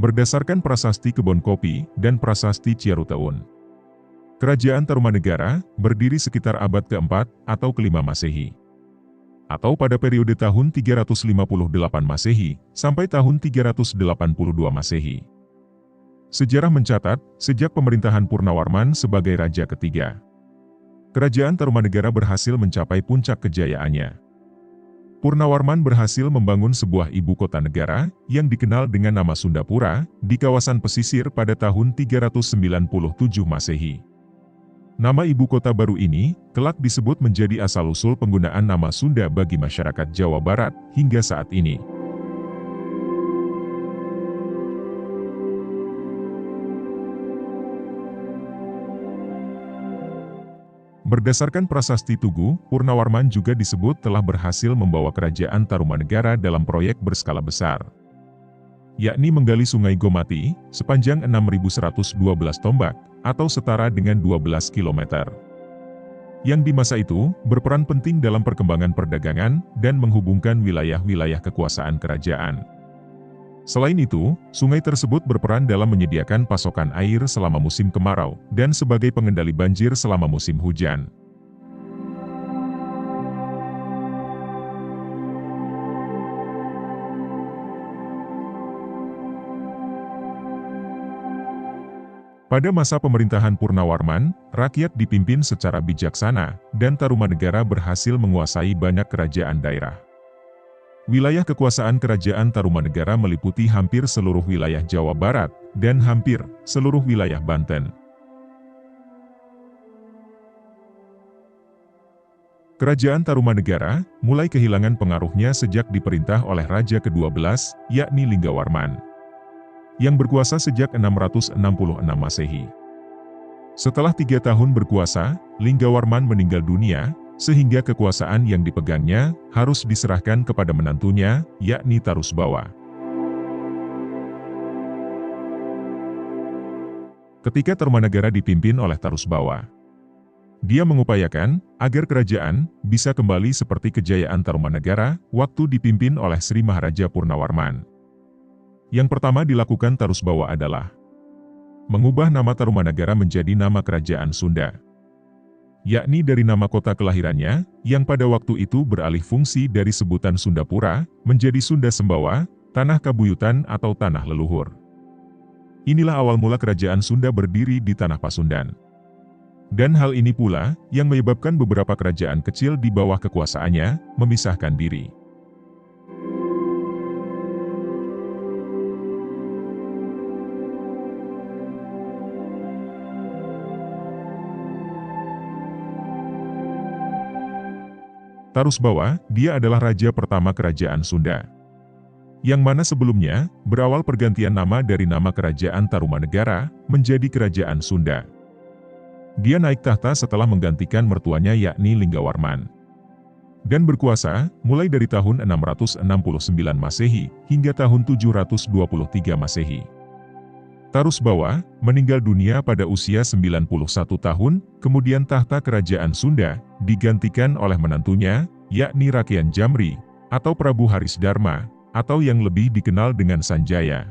Berdasarkan Prasasti Kebon Kopi dan Prasasti Ciaruteun, Kerajaan Tarumanegara berdiri sekitar abad ke-4 atau ke-5 Masehi, atau pada periode tahun 358 Masehi sampai tahun 382 Masehi. Sejarah mencatat, sejak pemerintahan Purnawarman sebagai raja ketiga, Kerajaan Tarumanegara berhasil mencapai puncak kejayaannya. Purnawarman berhasil membangun sebuah ibu kota negara yang dikenal dengan nama Sundapura di kawasan pesisir pada tahun 397 Masehi. Nama ibu kota baru ini kelak disebut menjadi asal-usul penggunaan nama Sunda bagi masyarakat Jawa Barat hingga saat ini. Berdasarkan Prasasti Tugu, Purnawarman juga disebut telah berhasil membawa Kerajaan Tarumanegara dalam proyek berskala besar, yakni menggali Sungai Gomati sepanjang 6.112 tombak atau setara dengan 12 km. Yang di masa itu berperan penting dalam perkembangan perdagangan dan menghubungkan wilayah-wilayah kekuasaan kerajaan. Selain itu, sungai tersebut berperan dalam menyediakan pasokan air selama musim kemarau dan sebagai pengendali banjir selama musim hujan. Pada masa pemerintahan Purnawarman, rakyat dipimpin secara bijaksana dan Tarumanegara berhasil menguasai banyak kerajaan daerah. Wilayah kekuasaan Kerajaan Tarumanegara meliputi hampir seluruh wilayah Jawa Barat dan hampir seluruh wilayah Banten. Kerajaan Tarumanegara mulai kehilangan pengaruhnya sejak diperintah oleh Raja ke-12, yakni Linggawarman, yang berkuasa sejak 666 Masehi. Setelah 3 tahun berkuasa, Linggawarman meninggal dunia, sehingga kekuasaan yang dipegangnya harus diserahkan kepada menantunya, yakni Tarusbawa. Ketika Tarumanegara dipimpin oleh Tarusbawa, dia mengupayakan agar kerajaan bisa kembali seperti kejayaan Tarumanegara waktu dipimpin oleh Sri Maharaja Purnawarman. Yang pertama dilakukan Tarusbawa adalah mengubah nama Tarumanegara menjadi nama Kerajaan Sunda, yakni dari nama kota kelahirannya, yang pada waktu itu beralih fungsi dari sebutan Sundapura, menjadi Sunda Sembawa, tanah kabuyutan atau tanah leluhur. Inilah awal mula kerajaan Sunda berdiri di tanah Pasundan. Dan hal ini pula, yang menyebabkan beberapa kerajaan kecil di bawah kekuasaannya, memisahkan diri. Tarusbawa, dia adalah raja pertama kerajaan Sunda, yang mana sebelumnya berawal pergantian nama dari nama Kerajaan Tarumanegara menjadi Kerajaan Sunda. Dia naik tahta setelah menggantikan mertuanya yakni Linggawarman, dan berkuasa mulai dari tahun 669 Masehi hingga tahun 723 Masehi. Tarusbawa meninggal dunia pada usia 91 tahun, kemudian tahta kerajaan Sunda digantikan oleh menantunya, yakni Rakean Jamri, atau Prabu Harisdarma, atau yang lebih dikenal dengan Sanjaya.